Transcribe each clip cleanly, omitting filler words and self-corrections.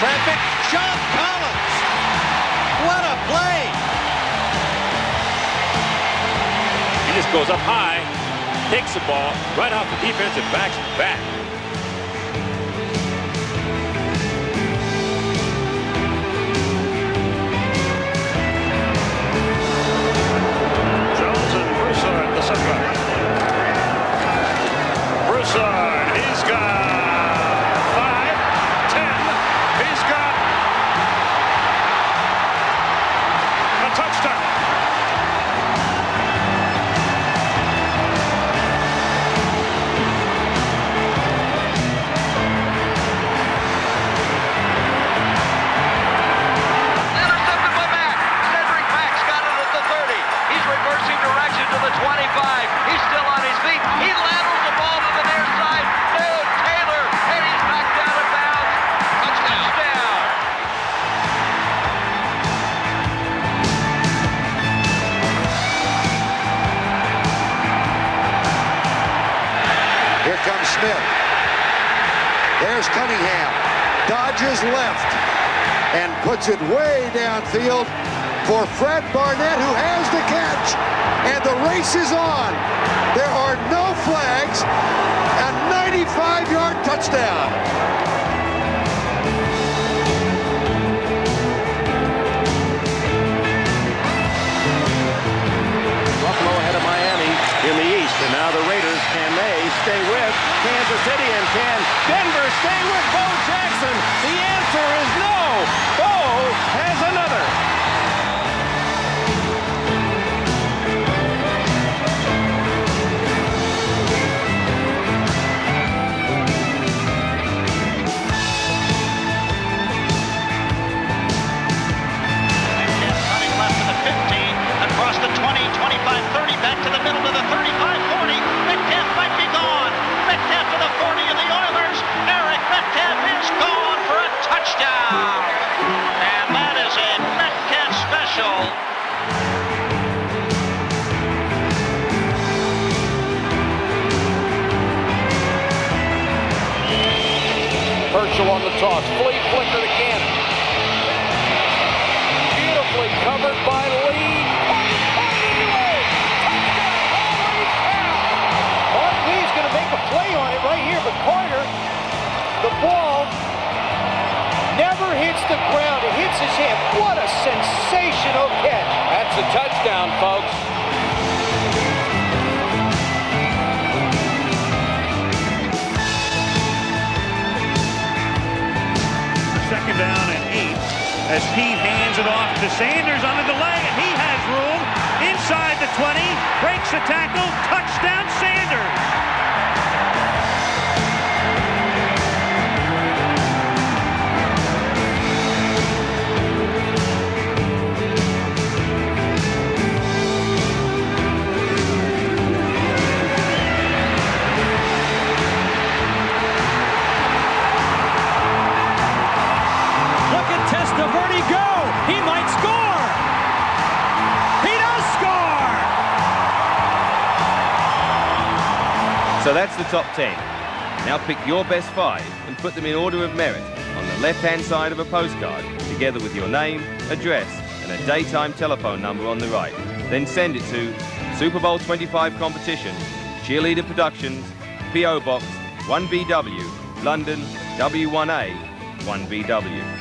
traffic. John Collins. What a play. He just goes up high, takes the ball right off the defensive back's back. Jones and Broussard, the center. Broussard, he's got 5, 10. He's got a touchdown. Intercepted by Mack. Cedric Mack's got it at the 30. He's reversing direction to the 25. He's still on his feet. He laterals the ball to the near side. No, Taylor, and he's knocked out of bounds. Touchdown. Here comes Smith. There's Cunningham. Dodges left and puts it way downfield for Fred Barnett, who has the catch. And the race is on. There are no flags. A 95-yard touchdown. Buffalo ahead of Miami in the East, and now the Raiders, can they stay with Kansas City, and can Denver stay with Bo Jackson? The answer is no. Bo has another. Running left to the 15, across the 20, 25, 30, back to the middle to the 35, 40. Metcalf might be gone. Metcalf to the 40 of the Oilers. Eric Metcalf is gone for a touchdown. And that is a Metcalf special. Herschel on the toss. Flea flicker to Cannon. Beautifully covered by Lee. Mark Lee's going to make a play on it right here, but Carter, the ball never hits the ground. It hits his hand. What a sensational catch. That's a touchdown, folks. Second down and 8 as Pete hands it off to Sanders on a delay, and he has room inside the 20, breaks the tackle, touchdown Sanders. Look at Testaverde go. He might score. He does score. So that's the top 10. Now pick your best 5 and put them in order of merit on the left-hand side of a postcard, together with your name, address, and a daytime telephone number on the right. Then send it to Super Bowl 25 Competition, Cheerleader Productions, P.O. Box 1BW, London, W1A, 1BW.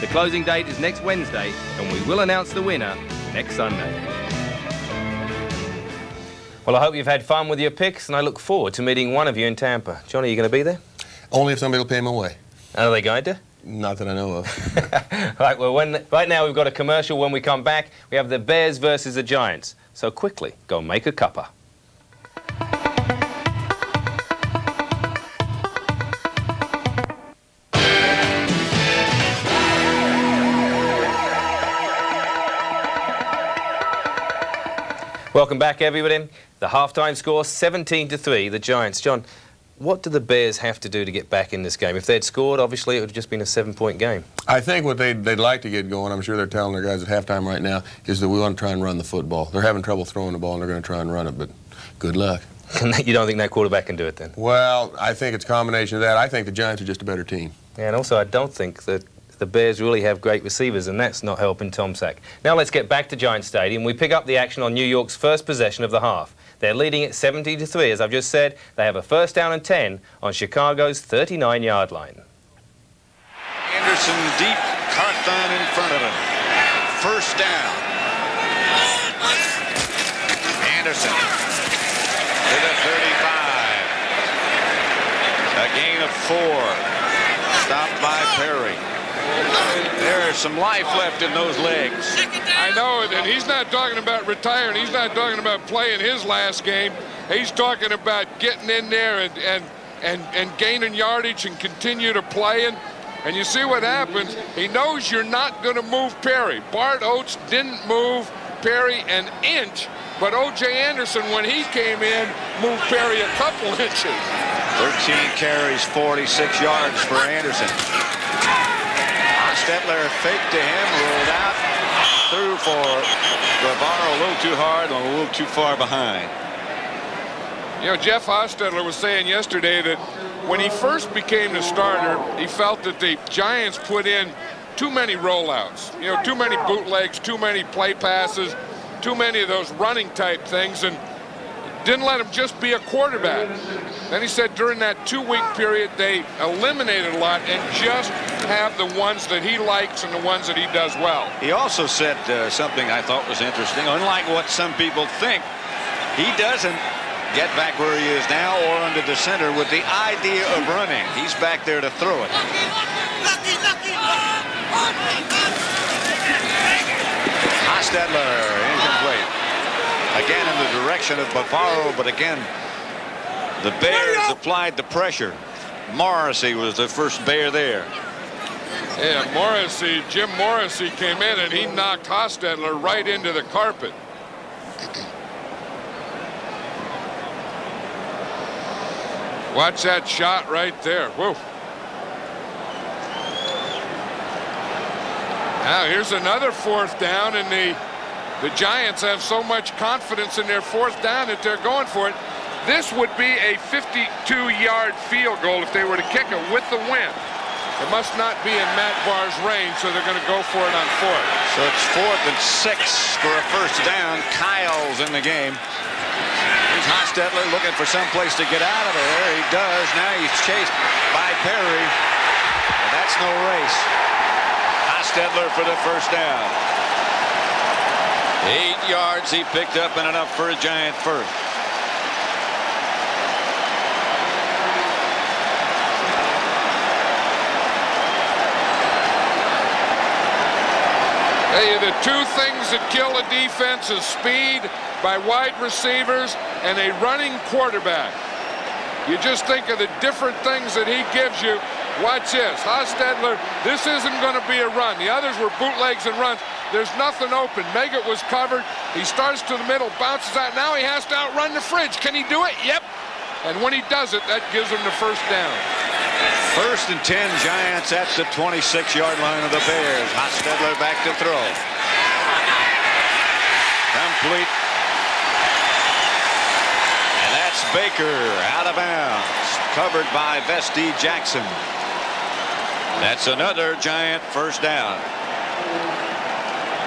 The closing date is next Wednesday, and we will announce the winner next Sunday. Well, I hope you've had fun with your picks, and I look forward to meeting one of you in Tampa. John, are you going to be there? Only if somebody will pay my way. Are they going to? Not that I know of. Right, well, right now we've got a commercial. When we come back, we have the Bears versus the Giants. So quickly, go make a cuppa. Welcome back, everybody. The halftime score, 17-3, the Giants. John, what do the Bears have to do to get back in this game? If they'd scored, obviously, it would have just been a 7-point game. I think what they'd like to get going, I'm sure they're telling their guys at halftime right now, is that we want to try and run the football. They're having trouble throwing the ball, and they're going to try and run it, but good luck. You don't think that quarterback can do it, then? Well, I think it's a combination of that. I think the Giants are just a better team. Yeah, and also I don't think that the Bears really have great receivers, and that's not helping Tomczak. Now let's get back to Giant Stadium. We pick up the action on New York's first possession of the half. They're leading at 70-3, as I've just said. They have a first down and 10 on Chicago's 39-yard line. Anderson deep, Carthon in front of him. First down. Anderson to the 35. A gain of 4. Stopped by Perry. There's some life left in those legs. I know it, and he's not talking about retiring. He's not talking about playing his last game. He's talking about getting in there and gaining yardage and continue to play. And you see what happens. He knows you're not going to move Perry. Bart Oates didn't move Perry an inch, but O.J. Anderson, when he came in, moved Perry a couple inches. 13 carries, 46 yards for Anderson. Hostetler faked to him, rolled out, threw for Bavaro a little too hard and a little too far behind. You know, Jeff Hostetler was saying yesterday that when he first became the starter, he felt that the Giants put in too many rollouts. You know, too many bootlegs, too many play passes, too many of those running type things, and didn't let him just be a quarterback. Then he said during that 2-week period, they eliminated a lot and just have the ones that he likes and the ones that he does well. He also said something I thought was interesting. Unlike what some people think, he doesn't get back where he is now or under the center with the idea of running. He's back there to throw it. Hostetler, incomplete. Again in the direction of Bavaro, but again, the Bears applied the pressure. Morrissey was the first Bear there. Yeah, Morrissey, Jim Morrissey came in and he knocked Hostetler right into the carpet. Watch that shot right there. Whoa. Now here's another 4th down, and the Giants have so much confidence in their 4th down that they're going for it. This would be a 52-yard field goal if they were to kick it with the wind. It must not be in Matt Barr's range, so they're going to go for it on 4th. So it's 4th and 6 for a first down. Kyle's in the game. Here's Hostetler looking for some place to get out of there. He does. Now he's chased by Perry. And that's no race. Hostetler for the first down. 8 yards he picked up and enough for a Giant first. Hey, the 2 things that kill a defense is speed by wide receivers and a running quarterback. You just think of the different things that he gives you. Watch this. Hostetler, this isn't going to be a run. The others were bootlegs and runs. There's nothing open. Meggett was covered. He starts to the middle, bounces out. Now he has to outrun the fridge. Can he do it? Yep. And when he does it, that gives him the first down. 1st and 10, Giants at the 26-yard line of the Bears. Hostetler back to throw. Complete. And that's Baker out of bounds. Covered by Vesti Jackson. That's another Giant first down.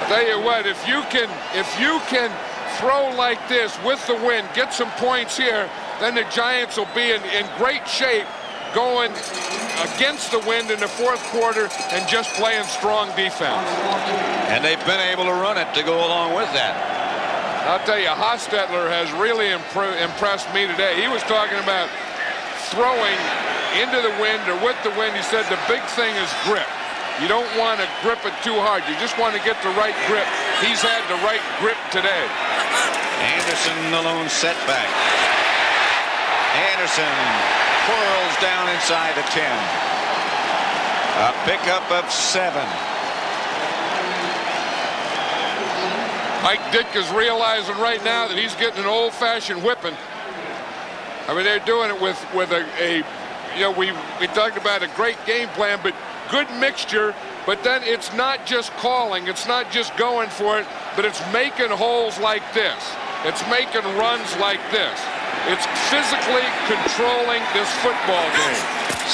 I'll tell you what, if you can throw like this with the wind, get some points here, then the Giants will be in great shape going against the wind in the 4th quarter and just playing strong defense. And they've been able to run it to go along with that. I'll tell you, Hostetler has really impressed me today. He was talking about throwing into the wind or with the wind. He said the big thing is grip. You don't want to grip it too hard. You just want to get the right grip. He's had the right grip today. Anderson, the lone setback. Anderson twirls down inside the 10. A pickup of 7. Mike Dick is realizing right now that he's getting an old-fashioned whipping. I mean, they're doing it with a you know, we talked about a great game plan, but good mixture. But then it's not just calling, it's not just going for it, but it's making holes like this. It's making runs like this. It's physically controlling this football game.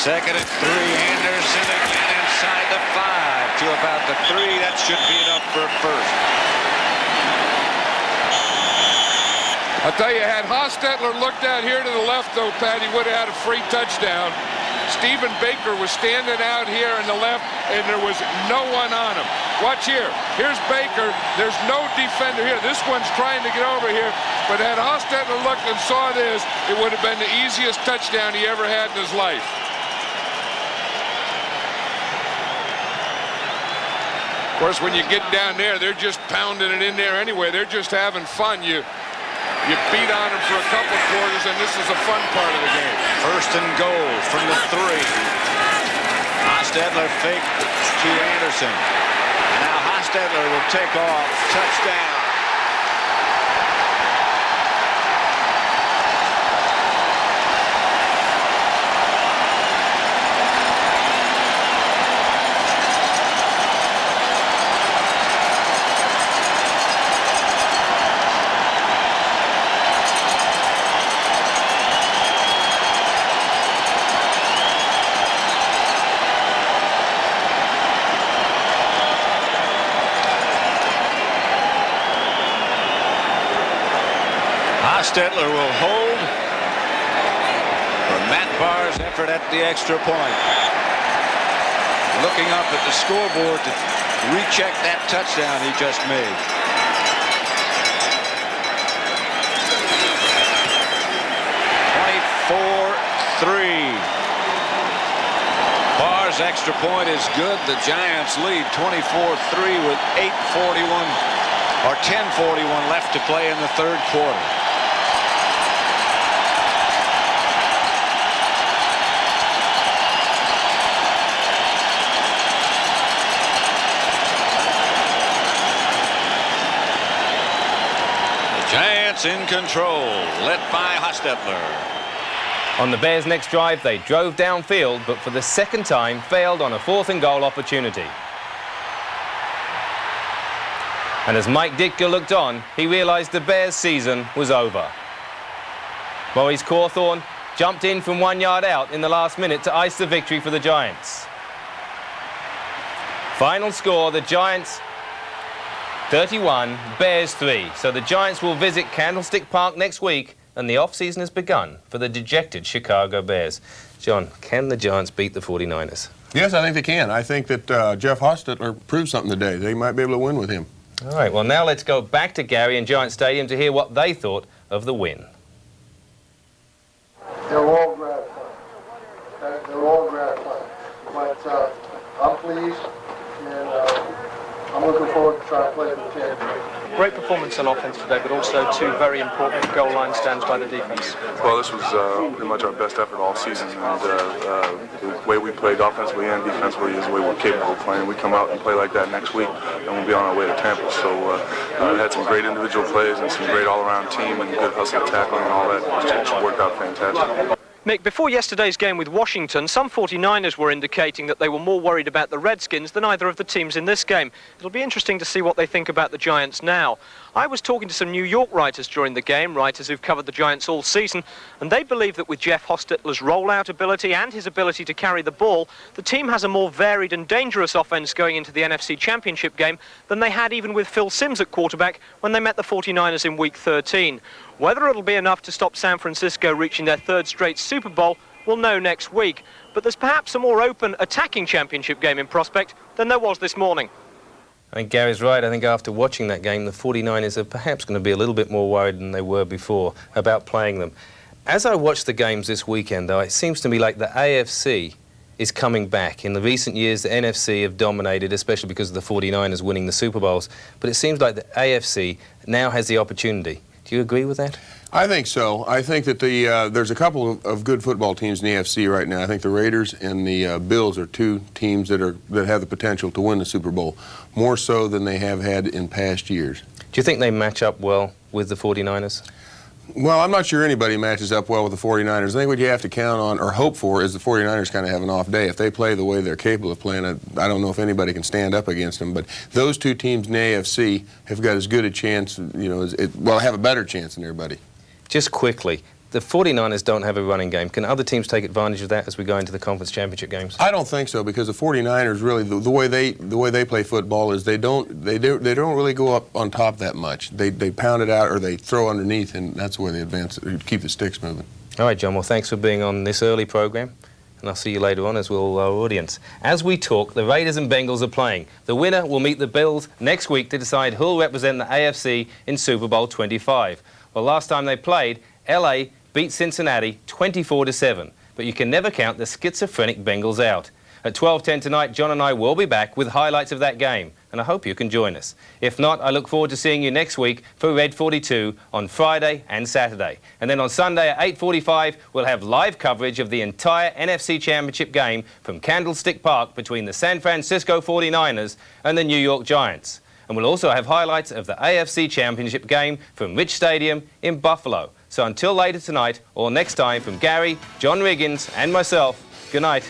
2nd and 3, Anderson again inside the 5 to about the 3. That should be enough for a first. I'll tell you, had Hostetler looked out here to the left, though, Pat, he would have had a free touchdown. Stephen Baker was standing out here on the left, and there was no one on him. Watch here. Here's Baker. There's no defender here. This one's trying to get over here. But had Hostetler looked and saw this, it would have been the easiest touchdown he ever had in his life. Of course, when you get down there, they're just pounding it in there anyway. They're just having fun. You beat on them for a couple quarters, and this is a fun part of the game. First and goal from the 3. Hostetler fake to Anderson. And now Hostetler will take off. Touchdown. Hostetler will hold for Matt Barr's effort at the extra point. Looking up at the scoreboard to recheck that touchdown he just made. Barr's extra point is good. The Giants lead 24-3 with 8:41 or 10:41 left to play in the third quarter. Giants in control, led by Hostetler. On the Bears' next drive, they drove downfield, but for the second time failed on a 4th and goal opportunity. And as Mike Ditka looked on, he realized the Bears' season was over. Maurice Cawthorn jumped in from 1 yard out in the last minute to ice the victory for the Giants. Final score, the Giants 31, Bears 3. So the Giants will visit Candlestick Park next week, and the off-season has begun for the dejected Chicago Bears. John, can the Giants beat the 49ers? Yes, I think they can. I think that Jeff Hostetler proved something today. They might be able to win with him. All right, well, now let's go back to Gary and Giant Stadium to hear what they thought of the win. They're all gratifying. They're all gratifying. But I'm pleased, and I'm looking forward to trying to play for the championship. Great performance on offense today, but also 2 very important goal line stands by the defense. Well, this was pretty much our best effort all season, and the way we played offensively and defensively is the way we're capable of playing. We come out and play like that next week, and we'll be on our way to Tampa. So we had some great individual plays and some great all-around team and good hustle tackling and all that. It worked out fantastic. Mick, before yesterday's game with Washington, some 49ers were indicating that they were more worried about the Redskins than either of the teams in this game. It'll be interesting to see what they think about the Giants now. I was talking to some New York writers during the game, writers who've covered the Giants all season, and they believe that with Jeff Hostetler's rollout ability and his ability to carry the ball, the team has a more varied and dangerous offense going into the NFC Championship game than they had even with Phil Simms at quarterback when they met the 49ers in Week 13. Whether it'll be enough to stop San Francisco reaching their 3rd straight Super Bowl, we'll know next week. But there's perhaps a more open attacking championship game in prospect than there was this morning. I think Gary's right. I think after watching that game, the 49ers are perhaps going to be a little bit more worried than they were before about playing them. As I watched the games this weekend, though, it seems to me like the AFC is coming back. In the recent years, the NFC have dominated, especially because of the 49ers winning the Super Bowls. But it seems like the AFC now has the opportunity. Do you agree with that? I think so. I think that there's a couple of good football teams in the AFC right now. I think the Raiders and the Bills are 2 teams that have the potential to win the Super Bowl, more so than they have had in past years. Do you think they match up well with the 49ers? Well, I'm not sure anybody matches up well with the 49ers. I think what you have to count on or hope for is the 49ers kind of have an off day. If they play the way they're capable of playing, I don't know if anybody can stand up against them. But those 2 teams in the AFC have got as good a chance, have a better chance than everybody. Just quickly, the 49ers don't have a running game. Can other teams take advantage of that as we go into the conference championship games? I don't think so, because the 49ers really, the way they play football is they don't really go up on top that much. They pound it out or they throw underneath, and that's where they advance, keep the sticks moving. All right, John. Well, thanks for being on this early program, and I'll see you later on, as will our audience. As we talk, the Raiders and Bengals are playing. The winner will meet the Bills next week to decide who will represent the AFC in Super Bowl 25. Well, last time they played, LA beat Cincinnati 24-7, but you can never count the schizophrenic Bengals out. At 12:10 tonight, John and I will be back with highlights of that game, and I hope you can join us. If not, I look forward to seeing you next week for Red 42 on Friday and Saturday. And then on Sunday at 8:45, we'll have live coverage of the entire NFC Championship game from Candlestick Park between the San Francisco 49ers and the New York Giants. And we'll also have highlights of the AFC Championship game from Rich Stadium in Buffalo. So until later tonight, or next time, from Gary, John Riggins, and myself, good night.